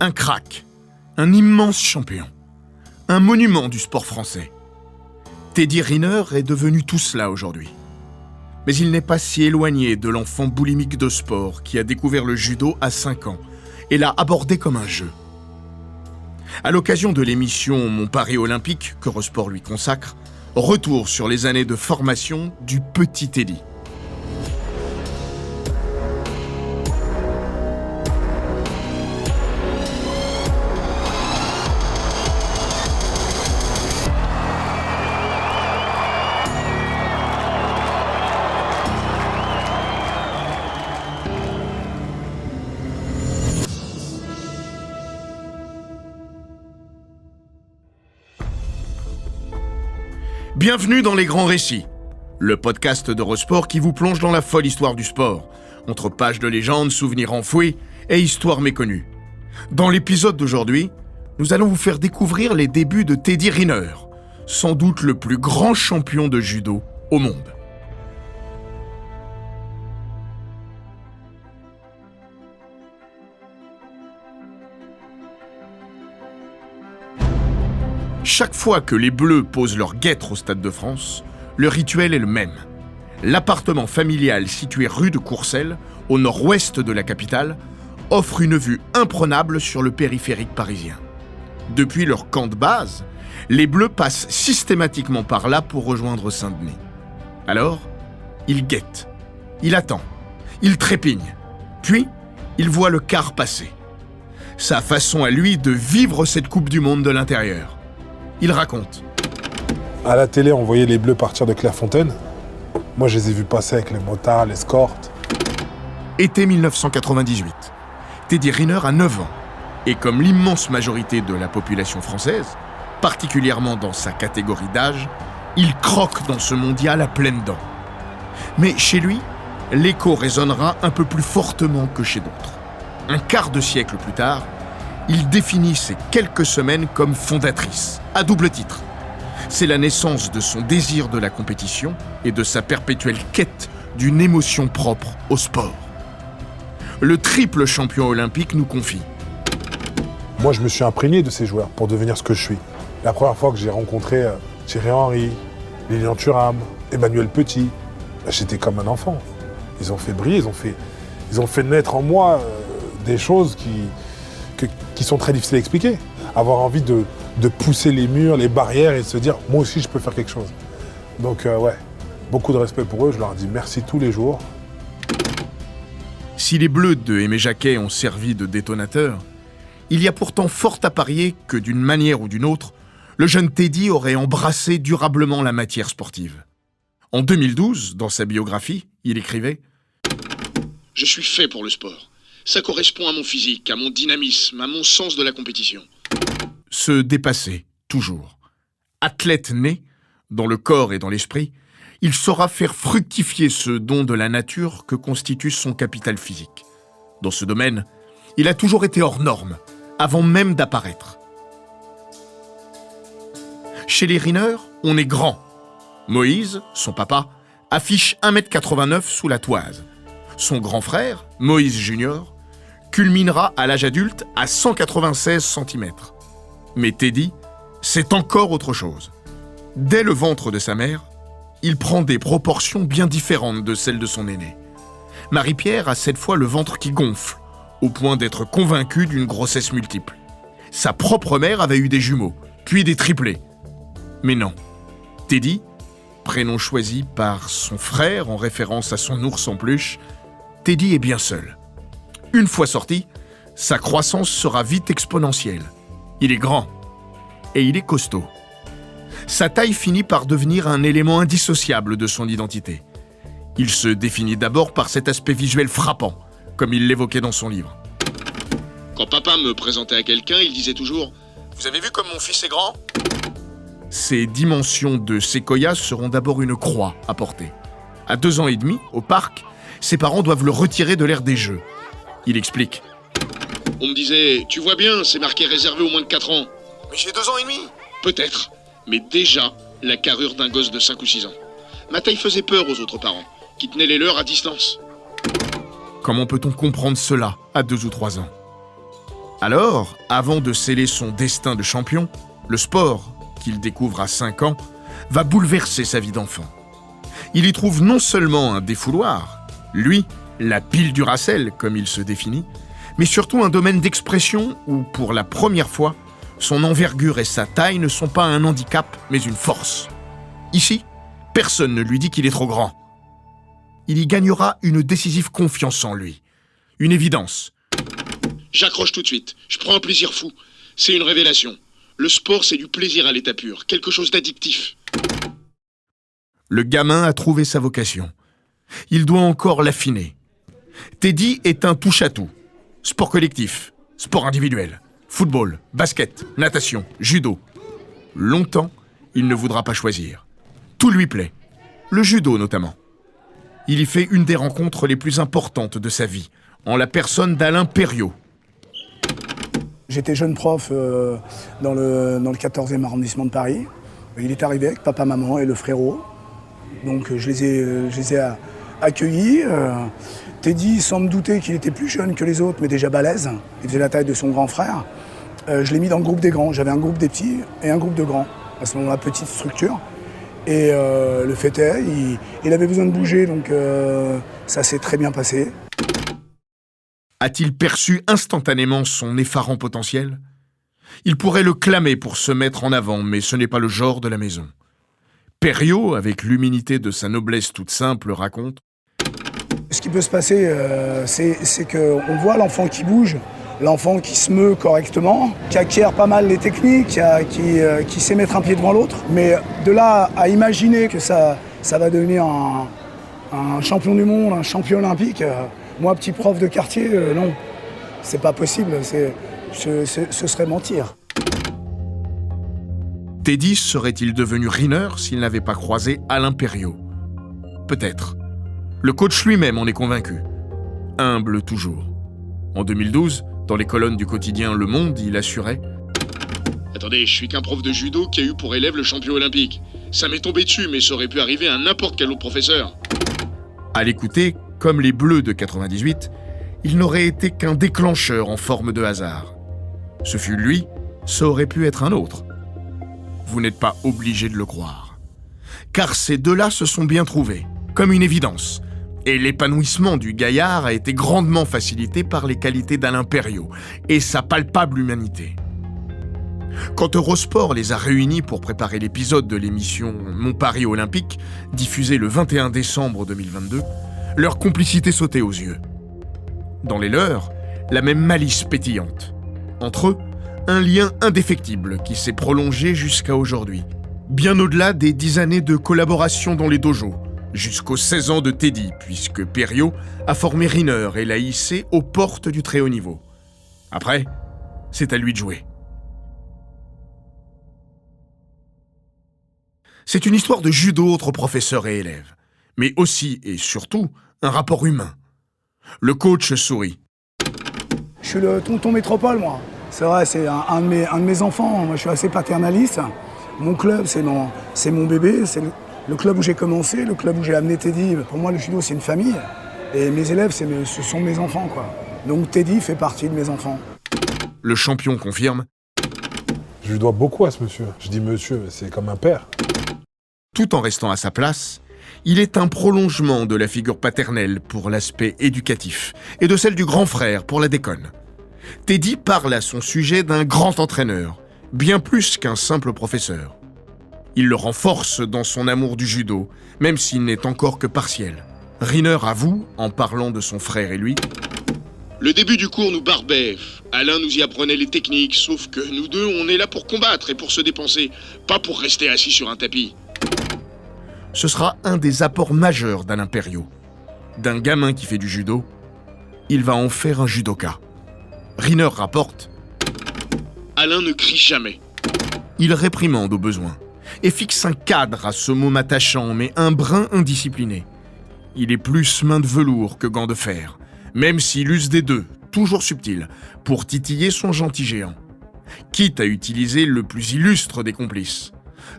Un crack, un immense champion, un monument du sport français. Teddy Riner est devenu tout cela aujourd'hui. Mais il n'est pas si éloigné de l'enfant boulimique de sport qui a découvert le judo à 5 ans et l'a abordé comme un jeu. À l'occasion de l'émission Mon Paris Olympique, qu'Eurosport lui consacre, retour sur les années de formation du petit Teddy. Bienvenue dans Les Grands Récits, le podcast d'Eurosport qui vous plonge dans la folle histoire du sport, entre pages de légendes, souvenirs enfouis et histoires méconnues. Dans l'épisode d'aujourd'hui, nous allons vous faire découvrir les débuts de Teddy Riner, sans doute le plus grand champion de judo au monde. Chaque fois que les Bleus posent leur guêtre au Stade de France, le rituel est le même. L'appartement familial situé rue de Courcelles, au nord-ouest de la capitale, offre une vue imprenable sur le périphérique parisien. Depuis leur camp de base, les Bleus passent systématiquement par là pour rejoindre Saint-Denis. Alors, il guette, il attend, il trépigne, puis il voit le car passer. Sa façon à lui de vivre cette Coupe du Monde de l'intérieur. Il raconte. À la télé, on voyait les Bleus partir de Clairefontaine. Moi, je les ai vus passer avec les motards, l'escorte. Été 1998. Teddy Riner a 9 ans. Et comme l'immense majorité de la population française, particulièrement dans sa catégorie d'âge, il croque dans ce mondial à pleines dents. Mais chez lui, l'écho résonnera un peu plus fortement que chez d'autres. Un quart de siècle plus tard, il définit ces quelques semaines comme fondatrices, à double titre. C'est la naissance de son désir de la compétition et de sa perpétuelle quête d'une émotion propre au sport. Le triple champion olympique nous confie. Moi, je me suis imprégné de ces joueurs pour devenir ce que je suis. La première fois que j'ai rencontré Thierry Henry, Lilian Thuram, Emmanuel Petit, j'étais comme un enfant. Ils ont fait briller, ils ont fait naître en moi des choses qui sont très difficiles à expliquer. Avoir envie de pousser les murs, les barrières et de se dire « moi aussi, je peux faire quelque chose ». Donc ouais, beaucoup de respect pour eux, je leur dis merci tous les jours. Si les Bleus de Aimé Jacquet ont servi de détonateur, il y a pourtant fort à parier que d'une manière ou d'une autre, le jeune Teddy aurait embrassé durablement la matière sportive. En 2012, dans sa biographie, il écrivait « Je suis fait pour le sport. Ça correspond à mon physique, à mon dynamisme, à mon sens de la compétition. » Se dépasser, toujours. Athlète né, dans le corps et dans l'esprit, il saura faire fructifier ce don de la nature que constitue son capital physique. Dans ce domaine, il a toujours été hors norme, avant même d'apparaître. Chez les Riner, on est grand. Moïse, son papa, affiche 1,89 m sous la toise. Son grand frère, Moïse Junior, culminera à l'âge adulte à 196 cm. Mais Teddy, c'est encore autre chose. Dès le ventre de sa mère, il prend des proportions bien différentes de celles de son aîné. Marie-Pierre a cette fois le ventre qui gonfle, au point d'être convaincue d'une grossesse multiple. Sa propre mère avait eu des jumeaux, puis des triplés. Mais non, Teddy, prénom choisi par son frère en référence à son ours en peluche, Teddy est bien seul. Une fois sorti, sa croissance sera vite exponentielle. Il est grand et il est costaud. Sa taille finit par devenir un élément indissociable de son identité. Il se définit d'abord par cet aspect visuel frappant, comme il l'évoquait dans son livre. Quand papa me présentait à quelqu'un, il disait toujours « Vous avez vu comme mon fils est grand ?» Ces dimensions de séquoia seront d'abord une croix à porter. À 2 ans et demi, au parc, ses parents doivent le retirer de l'aire des jeux. Il explique. On me disait « Tu vois bien, c'est marqué réservé aux moins de 4 ans. » Mais j'ai 2 ans et demi. Peut-être, mais déjà la carrure d'un gosse de 5 ou 6 ans. Ma taille faisait peur aux autres parents, qui tenaient les leurs à distance. Comment peut-on comprendre cela à 2 ou 3 ans ? Alors, avant de sceller son destin de champion, le sport, qu'il découvre à 5 ans, va bouleverser sa vie d'enfant. Il y trouve non seulement un défouloir, lui, la pile du Racel, comme il se définit, mais surtout un domaine d'expression où, pour la première fois, son envergure et sa taille ne sont pas un handicap, mais une force. Ici, personne ne lui dit qu'il est trop grand. Il y gagnera une décisive confiance en lui, une évidence. J'accroche tout de suite. Je prends un plaisir fou. C'est une révélation. Le sport, c'est du plaisir à l'état pur. Quelque chose d'addictif. Le gamin a trouvé sa vocation. Il doit encore l'affiner. Teddy est un touche-à-tout. Sport collectif, sport individuel, football, basket, natation, judo. Longtemps, il ne voudra pas choisir. Tout lui plaît. Le judo notamment. Il y fait une des rencontres les plus importantes de sa vie, en la personne d'Alain Perriot. J'étais jeune prof dans le 14e arrondissement de Paris. Il est arrivé avec papa, maman et le frérot. Donc je les ai accueillis. Teddy, sans me douter qu'il était plus jeune que les autres, mais déjà balèze. Il faisait la taille de son grand frère. Je l'ai mis dans le groupe des grands. J'avais un groupe des petits et un groupe de grands. À ce moment-là, petite structure. Et le fait est, il avait besoin de bouger, donc ça s'est très bien passé. A-t-il perçu instantanément son effarant potentiel ? Il pourrait le clamer pour se mettre en avant, mais ce n'est pas le genre de la maison. Perriot, avec l'humilité de sa noblesse toute simple, raconte: Ce qui peut se passer, c'est qu'on voit l'enfant qui bouge, l'enfant qui se meut correctement, qui acquiert pas mal les techniques, qui sait mettre un pied devant l'autre. Mais de là à imaginer que ça va devenir un champion du monde, un champion olympique, moi, petit prof de quartier, non, c'est pas possible, ce serait mentir. Teddy serait-il devenu Riner s'il n'avait pas croisé Alain Perriot ? Peut-être. Le coach lui-même en est convaincu. Humble toujours. En 2012, dans les colonnes du quotidien Le Monde, il assurait: Attendez, je suis qu'un prof de judo qui a eu pour élève le champion olympique. Ça m'est tombé dessus, mais ça aurait pu arriver à n'importe quel autre professeur. À l'écouter, comme les Bleus de 98, il n'aurait été qu'un déclencheur en forme de hasard. Ce fut lui, ça aurait pu être un autre. Vous n'êtes pas obligé de le croire. Car ces deux-là se sont bien trouvés, comme une évidence. Et l'épanouissement du gaillard a été grandement facilité par les qualités d'Alain Perriot et sa palpable humanité. Quand Eurosport les a réunis pour préparer l'épisode de l'émission Mon Paris Olympique, diffusée le 21 décembre 2022, leur complicité sautait aux yeux. Dans les leurs, la même malice pétillante. Entre eux, un lien indéfectible qui s'est prolongé jusqu'à aujourd'hui, bien au-delà des 10 années de collaboration dans les dojos, jusqu'aux 16 ans de Teddy, puisque Perriot a formé Riner et l'a hissé aux portes du très haut niveau. Après, c'est à lui de jouer. C'est une histoire de judo entre professeurs et élèves, mais aussi et surtout un rapport humain. Le coach sourit. Je suis le tonton métropole, moi. C'est vrai, c'est un de mes enfants. Moi, je suis assez paternaliste. Mon club, c'est mon bébé. C'est le club où j'ai commencé, le club où j'ai amené Teddy. Pour moi, le judo, c'est une famille. Et mes élèves, ce sont mes enfants, quoi. Donc Teddy fait partie de mes enfants. Le champion confirme. Je lui dois beaucoup à ce monsieur. Je dis monsieur, c'est comme un père. Tout en restant à sa place, il est un prolongement de la figure paternelle pour l'aspect éducatif et de celle du grand frère pour la déconne. Teddy parle à son sujet d'un grand entraîneur, bien plus qu'un simple professeur. Il le renforce dans son amour du judo, même s'il n'est encore que partiel. Riner avoue, en parlant de son frère et lui: Le début du cours nous barbait. Alain nous y apprenait les techniques, sauf que nous deux, on est là pour combattre et pour se dépenser, pas pour rester assis sur un tapis. Ce sera un des apports majeurs d'Alain Perriot. D'un gamin qui fait du judo, il va en faire un judoka. Riner rapporte: Alain ne crie jamais. Il réprimande au besoin et fixe un cadre à ce môme attachant mais un brin indiscipliné. Il est plus main de velours que gant de fer, même s'il use des deux, toujours subtil, pour titiller son gentil géant. Quitte à utiliser le plus illustre des complices.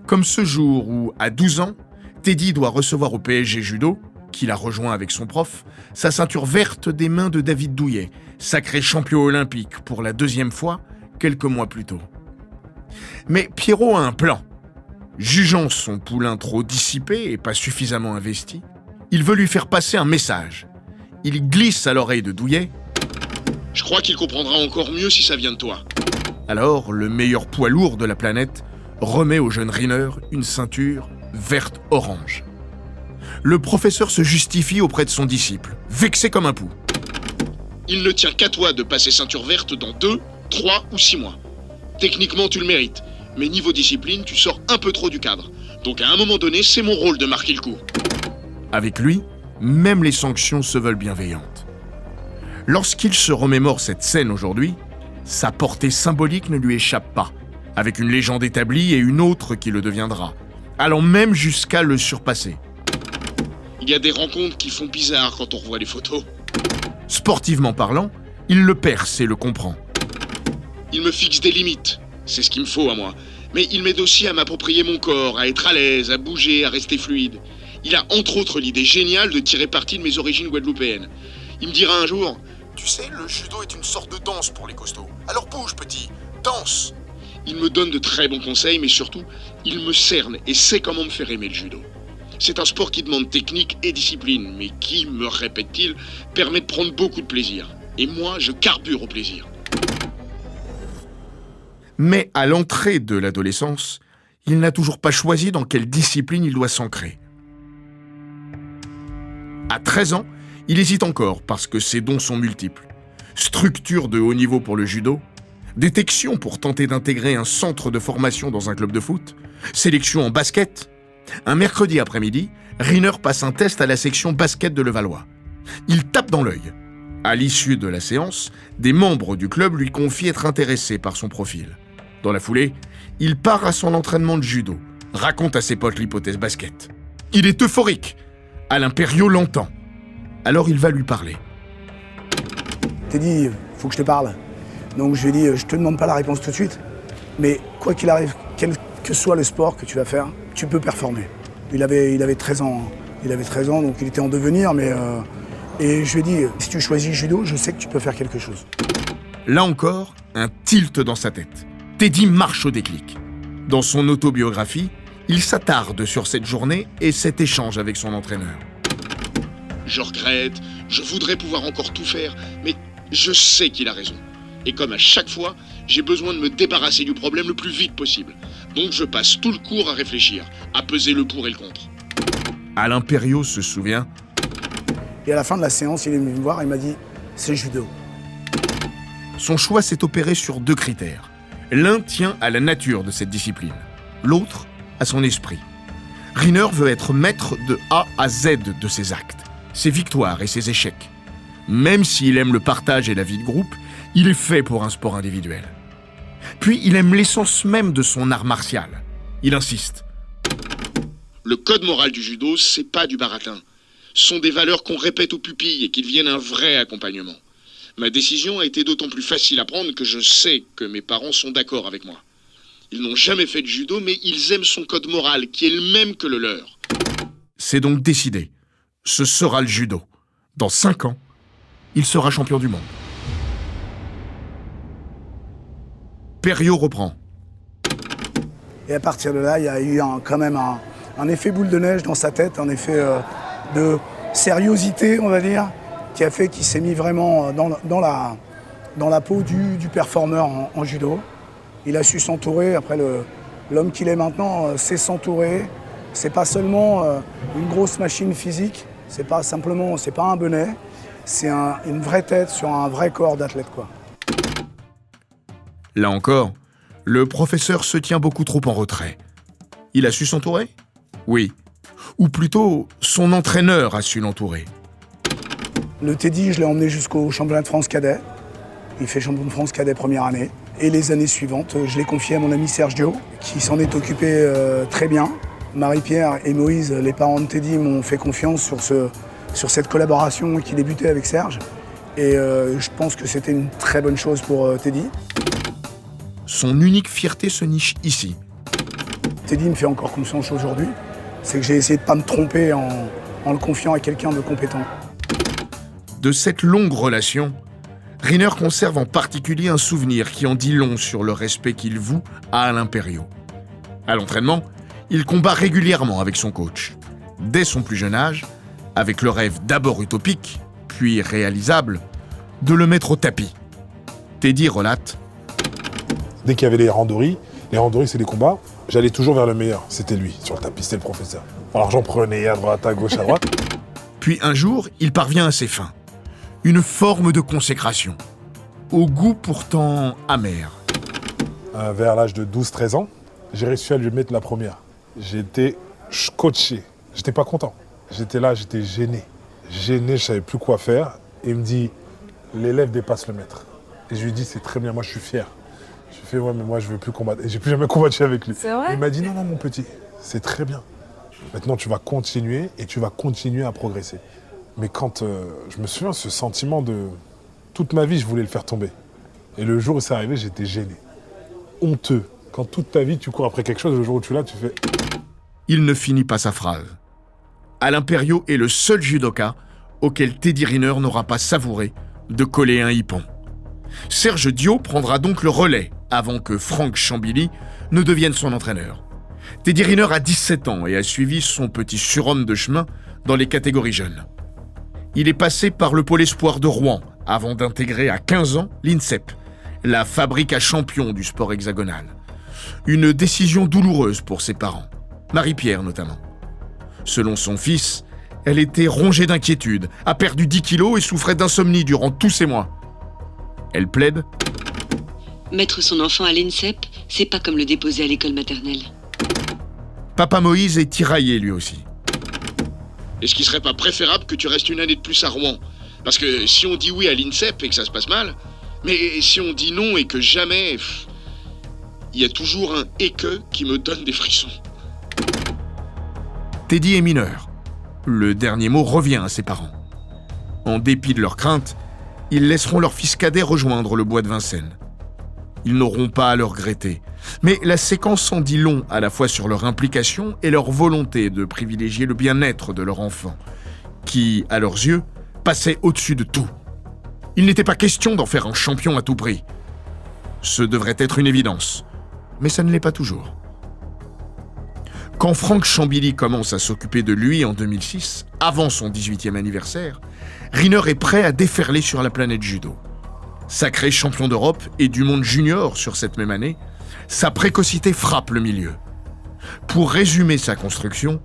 Comme ce jour où, à 12 ans, Teddy doit recevoir au PSG Judo qu'il a rejoint avec son prof, sa ceinture verte des mains de David Douillet, sacré champion olympique pour la 2e fois, quelques mois plus tôt. Mais Pierrot a un plan. Jugeant son poulain trop dissipé et pas suffisamment investi, il veut lui faire passer un message. Il glisse à l'oreille de Douillet. « Je crois qu'il comprendra encore mieux si ça vient de toi. » Alors, le meilleur poids lourd de la planète remet au jeune Riner une ceinture verte-orange. Le professeur se justifie auprès de son disciple, vexé comme un pou. « Il ne tient qu'à toi de passer ceinture verte dans 2, 3 ou 6 mois. Techniquement, tu le mérites, mais niveau discipline, tu sors un peu trop du cadre. Donc à un moment donné, c'est mon rôle de marquer le coup. » Avec lui, même les sanctions se veulent bienveillantes. Lorsqu'il se remémore cette scène aujourd'hui, sa portée symbolique ne lui échappe pas, avec une légende établie et une autre qui le deviendra, allant même jusqu'à le surpasser. Il y a des rencontres qui font bizarre quand on revoit les photos. Sportivement parlant, il le perce et le comprend. Il me fixe des limites, c'est ce qu'il me faut à moi. Mais il m'aide aussi à m'approprier mon corps, à être à l'aise, à bouger, à rester fluide. Il a entre autres l'idée géniale de tirer parti de mes origines guadeloupéennes. Il me dira un jour... Tu sais, le judo est une sorte de danse pour les costauds. Alors bouge, petit, danse. Il me donne de très bons conseils, mais surtout, il me cerne et sait comment me faire aimer le judo. C'est un sport qui demande technique et discipline, mais qui, me répète-t-il, permet de prendre beaucoup de plaisir. Et moi, je carbure au plaisir. Mais à l'entrée de l'adolescence, il n'a toujours pas choisi dans quelle discipline il doit s'ancrer. À 13 ans, il hésite encore parce que ses dons sont multiples. Structure de haut niveau pour le judo, détection pour tenter d'intégrer un centre de formation dans un club de foot, sélection en basket. Un mercredi après-midi, Riner passe un test à la section basket de Levallois. Il tape dans l'œil. À l'issue de la séance, des membres du club lui confient être intéressés par son profil. Dans la foulée, il part à son entraînement de judo, raconte à ses potes l'hypothèse basket. Il est euphorique. Alain Perriot l'entend. Alors il va lui parler. Teddy, faut que je te parle. Donc je lui ai dit, je te demande pas la réponse tout de suite, mais quoi qu'il arrive, quel que soit le sport que tu vas faire, tu peux performer. Il avait 13 ans. Il avait 13 ans, donc il était en devenir, mais... Et je lui ai dit, si tu choisis judo, je sais que tu peux faire quelque chose. Là encore, un tilt dans sa tête. Teddy marche au déclic. Dans son autobiographie, il s'attarde sur cette journée et cet échange avec son entraîneur. Je regrette, je voudrais pouvoir encore tout faire, mais je sais qu'il a raison. Et comme à chaque fois, j'ai besoin de me débarrasser du problème le plus vite possible. Donc je passe tout le cours à réfléchir, à peser le pour et le contre. Alain Perriot se souvient. Et à la fin de la séance, il est venu me voir et il m'a dit, c'est judo. Son choix s'est opéré sur 2 critères. L'un tient à la nature de cette discipline, l'autre à son esprit. Riner veut être maître de A à Z de ses actes, ses victoires et ses échecs. Même s'il aime le partage et la vie de groupe, il est fait pour un sport individuel. Puis il aime l'essence même de son art martial. Il insiste. Le code moral du judo, c'est pas du baratin. Ce sont des valeurs qu'on répète aux pupilles et qui deviennent un vrai accompagnement. Ma décision a été d'autant plus facile à prendre que je sais que mes parents sont d'accord avec moi. Ils n'ont jamais fait de judo, mais ils aiment son code moral, qui est le même que le leur. C'est donc décidé. Ce sera le judo. Dans 5 ans, il sera champion du monde. Perriot reprend. Et à partir de là, il y a eu quand même un effet boule de neige dans sa tête, un effet de sériosité, on va dire, qui a fait qu'il s'est mis vraiment dans la peau du performeur en judo. Il a su s'entourer, après l'homme qu'il est maintenant, sait s'entourer. C'est pas seulement une grosse machine physique, c'est pas un bonnet, c'est une vraie tête sur un vrai corps d'athlète, quoi. Là encore, le professeur se tient beaucoup trop en retrait. Il a su s'entourer ? Oui. Ou plutôt, son entraîneur a su l'entourer. Le Teddy, je l'ai emmené jusqu'au championnat de France cadet. Il fait champion de France cadet première année. Et les années suivantes, je l'ai confié à mon ami Sergio, qui s'en est occupé très bien. Marie-Pierre et Moïse, les parents de Teddy, m'ont fait confiance sur cette collaboration qui débutait avec Serge. Et je pense que c'était une très bonne chose pour Teddy. Son unique fierté se niche ici. Teddy me fait encore confiance aujourd'hui. C'est que j'ai essayé de ne pas me tromper en le confiant à quelqu'un de compétent. De cette longue relation, Riner conserve en particulier un souvenir qui en dit long sur le respect qu'il voue à Alain Perriot. À l'entraînement, il combat régulièrement avec son coach. Dès son plus jeune âge, avec le rêve d'abord utopique, puis réalisable, de le mettre au tapis. Teddy relate: Dès qu'il y avait les randories c'est des combats, j'allais toujours vers le meilleur. C'était lui, sur le tapis, c'était le professeur. Alors j'en prenais à droite, à gauche, à droite. Puis un jour, il parvient à ses fins. Une forme de consécration, au goût pourtant amer. Vers l'âge de 12-13 ans, j'ai réussi à lui mettre la première. J'étais scotché, j'étais pas content. J'étais là, j'étais gêné. Gêné, je savais plus quoi faire. Et il me dit, l'élève dépasse le maître. Et je lui dis, c'est très bien, moi je suis fier. Je lui fais, ouais, mais moi je veux plus combattre. Et j'ai plus jamais combattu avec lui. C'est vrai ? Il m'a dit, non, mon petit, c'est très bien. Maintenant, tu vas continuer et tu vas continuer à progresser. Mais quand je me souviens, ce sentiment de... Toute ma vie, je voulais le faire tomber. Et le jour où c'est arrivé, j'étais gêné. Honteux. Quand toute ta vie, tu cours après quelque chose, le jour où tu l'as, tu fais... Il ne finit pas sa phrase. Alain Perriot est le seul judoka auquel Teddy Riner n'aura pas savouré de coller un hippon. Serge Diot prendra donc le relais avant que Franck Chambilly ne devienne son entraîneur. Teddy Riner a 17 ans et a suivi son petit surhomme de chemin dans les catégories jeunes. Il est passé par le pôle espoir de Rouen avant d'intégrer à 15 ans l'INSEP, la fabrique à champions du sport hexagonal. Une décision douloureuse pour ses parents, Marie-Pierre notamment. Selon son fils, elle était rongée d'inquiétude, a perdu 10 kilos et souffrait d'insomnie durant tous ces mois. Elle plaide: Mettre son enfant à l'INSEP, c'est pas comme le déposer à l'école maternelle. Papa Moïse est tiraillé lui aussi. Est-ce qu'il serait pas préférable que tu restes une année de plus à Rouen? Parce que si on dit oui à l'INSEP et que ça se passe mal, mais si on dit non et que jamais... Il y a toujours un « et que » qui me donne des frissons. Teddy est mineur. Le dernier mot revient à ses parents. En dépit de leurs craintes, ils laisseront leur fils cadet rejoindre le bois de Vincennes. Ils n'auront pas à le regretter. Mais la séquence en dit long à la fois sur leur implication et leur volonté de privilégier le bien-être de leur enfant, qui, à leurs yeux, passait au-dessus de tout. Il n'était pas question d'en faire un champion à tout prix. Ce devrait être une évidence, mais ça ne l'est pas toujours. Quand Franck Chambilly commence à s'occuper de lui en 2006, avant son 18e anniversaire, Riner est prêt à déferler sur la planète judo. Sacré champion d'Europe et du monde junior sur cette même année, sa précocité frappe le milieu. Pour résumer sa construction,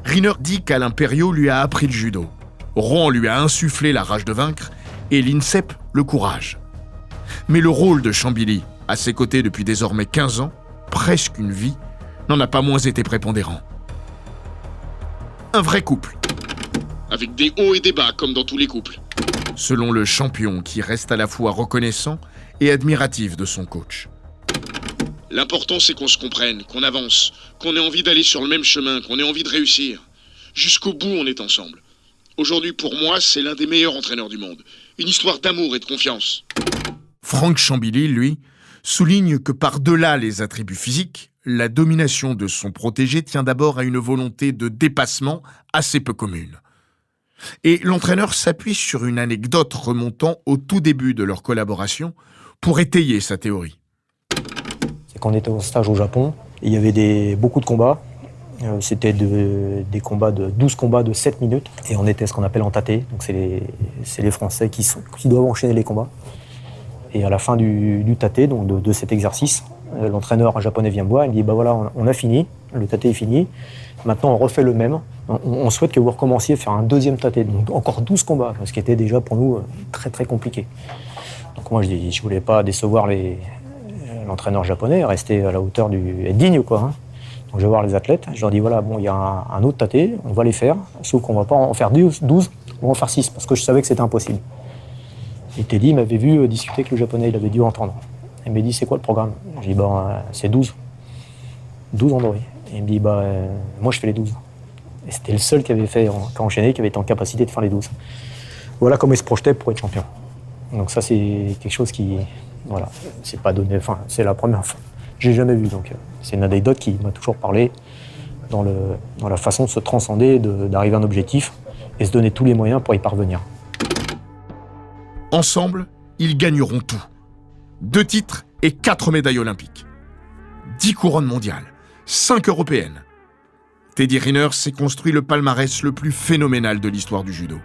Riner dit qu'Alain Perriot lui a appris le judo, Rouen lui a insufflé la rage de vaincre et l'INSEP le courage. Mais le rôle de Chambilly, à ses côtés depuis désormais 15 ans, presque une vie, n'en a pas moins été prépondérant. Un vrai couple. Avec des hauts et des bas, comme dans tous les couples. Selon le champion qui reste à la fois reconnaissant et admiratif de son coach. L'important, c'est qu'on se comprenne, qu'on avance, qu'on ait envie d'aller sur le même chemin, qu'on ait envie de réussir. Jusqu'au bout, on est ensemble. Aujourd'hui, pour moi, c'est l'un des meilleurs entraîneurs du monde. Une histoire d'amour et de confiance. Franck Chambilly, lui, souligne que par-delà les attributs physiques, la domination de son protégé tient d'abord à une volonté de dépassement assez peu commune. Et l'entraîneur s'appuie sur une anecdote remontant au tout début de leur collaboration pour étayer sa théorie. C'est quand on était au stage au Japon, il y avait beaucoup de combats. C'était des combats 12 combats de 7 minutes. Et on était ce qu'on appelle en tate. Donc c'est les Français qui doivent enchaîner les combats. Et à la fin du tate, donc de cet exercice, l'entraîneur japonais vient me voir et me dit, voilà, on a fini, le tate est fini. Maintenant, on refait le même. On souhaite que vous recommenciez à faire un deuxième tate. Donc encore 12 combats, ce qui était déjà pour nous très très compliqué. Donc moi, je ne voulais pas décevoir l'entraîneur japonais, rester à la hauteur être digne, quoi. Hein. Donc je vais voir les athlètes, je leur dis, voilà, il y a un autre tate, on va les faire, sauf qu'on ne va pas en faire 12, on va en faire 6, parce que je savais que c'était impossible. Et Teddy m'avait vu discuter avec le japonais, il avait dû entendre. Il m'a dit, c'est quoi le programme? J'ai dit, c'est 12. 12 en doré. Et il me dit, moi je fais les 12. Et c'était le seul qui avait enchaîné, qui avait été en capacité de faire les 12. Voilà comment il se projetait pour être champion. Donc ça, c'est quelque chose qui, voilà, c'est pas donné, c'est la première fois. J'ai jamais vu, donc c'est une anecdote qui m'a toujours parlé dans la façon de se transcender, d'arriver à un objectif. et se donner tous les moyens pour y parvenir. Ensemble, ils gagneront tout. 2 titres et 4 médailles olympiques. 10 couronnes mondiales, 5 européennes. Teddy Riner s'est construit le palmarès le plus phénoménal de l'histoire du judo.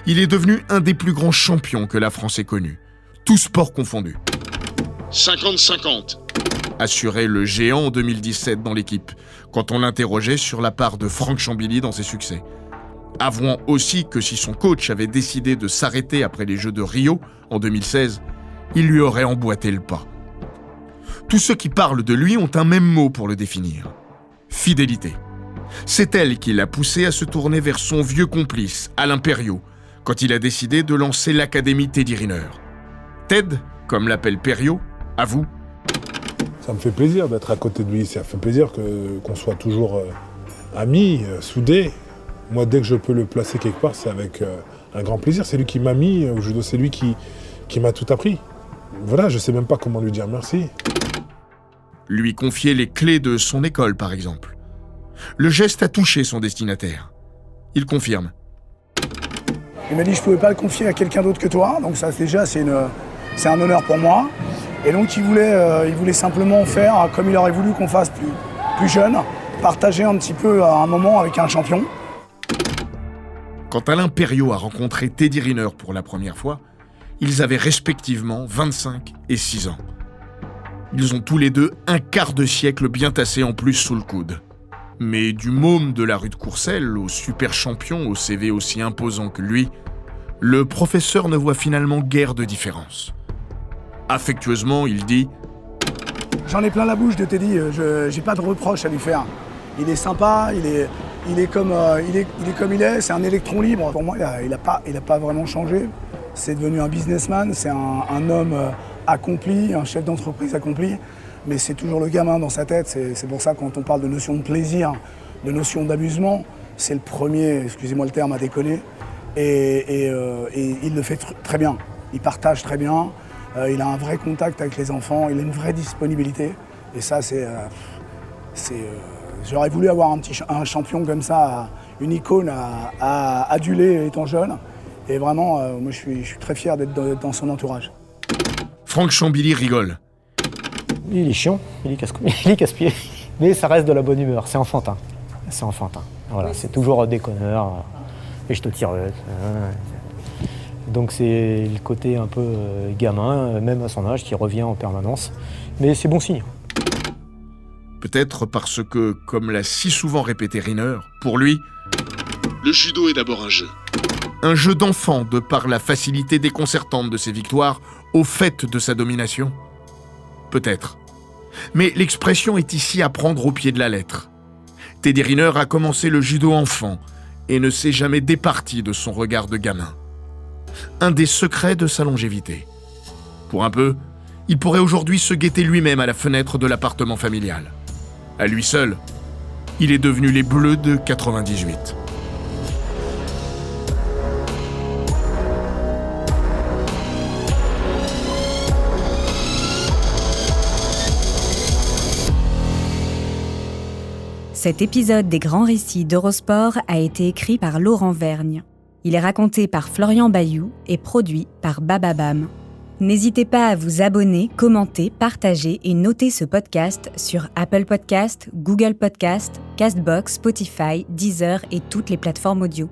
Il est devenu un des plus grands champions que la France ait connu, tous sports confondus. 50-50. Assurait le géant en 2017 dans l'équipe, quand on l'interrogeait sur la part de Franck Chambilly dans ses succès. Avouant aussi que si son coach avait décidé de s'arrêter après les Jeux de Rio en 2016, il lui aurait emboîté le pas. Tous ceux qui parlent de lui ont un même mot pour le définir. Fidélité. C'est elle qui l'a poussé à se tourner vers son vieux complice, Alain Perriot, quand il a décidé de lancer l'Académie Teddy Riner. Ted, comme l'appelle Perriot, avoue. Ça me fait plaisir d'être à côté de lui, ça fait plaisir qu'on soit toujours amis, soudés. Moi, dès que je peux le placer quelque part, c'est avec un grand plaisir. C'est lui qui m'a mis au judo, c'est lui qui m'a tout appris. Voilà, je sais même pas comment lui dire merci. Lui confier les clés de son école, par exemple. Le geste a touché son destinataire. Il confirme. Il m'a dit que je ne pouvais pas le confier à quelqu'un d'autre que toi, donc ça déjà c'est un honneur pour moi. Et donc il voulait simplement faire comme il aurait voulu qu'on fasse plus jeune, partager un petit peu un moment avec un champion. Quand Alain Perriot a rencontré Teddy Riner pour la première fois, ils avaient respectivement 25 et 6 ans. Ils ont tous les deux un quart de siècle bien tassé en plus sous le coude. Mais du môme de la rue de Courcelles au super champion au CV aussi imposant que lui, le professeur ne voit finalement guère de différence. Affectueusement, il dit « J'en ai plein la bouche de Teddy, j'ai pas de reproche à lui faire. Il est sympa, il est comme il est, c'est un électron libre. Pour moi, il a pas vraiment changé. C'est devenu un businessman, c'est un homme accompli, un chef d'entreprise accompli. Mais c'est toujours le gamin dans sa tête. C'est pour ça, quand on parle de notion de plaisir, de notion d'amusement, c'est le premier, excusez-moi le terme, à déconner. Et il le fait très bien. Il partage très bien. Il a un vrai contact avec les enfants. Il a une vraie disponibilité. Et ça, j'aurais voulu avoir un champion comme ça, une icône à aduler étant jeune. Et vraiment, moi, je suis très fier d'être dans son entourage. Franck Chambilly rigole. Il est chiant, il est casse-pied, mais ça reste de la bonne humeur, c'est enfantin. C'est enfantin. Voilà, c'est toujours déconneur, et je te tire. Donc c'est le côté un peu gamin, même à son âge, qui revient en permanence. Mais c'est bon signe. Peut-être parce que, comme l'a si souvent répété Riner, pour lui, le judo est d'abord un jeu. Un jeu d'enfant de par la facilité déconcertante de ses victoires au fait de sa domination. Peut-être. Mais l'expression est ici à prendre au pied de la lettre. Teddy Riner a commencé le judo enfant et ne s'est jamais départi de son regard de gamin. Un des secrets de sa longévité. Pour un peu, il pourrait aujourd'hui se guetter lui-même à la fenêtre de l'appartement familial. À lui seul, il est devenu les Bleus de 98. Cet épisode des Grands Récits d'Eurosport a été écrit par Laurent Vergne. Il est raconté par Florian Bayou et produit par Bababam. N'hésitez pas à vous abonner, commenter, partager et noter ce podcast sur Apple Podcast, Google Podcast, Castbox, Spotify, Deezer et toutes les plateformes audio.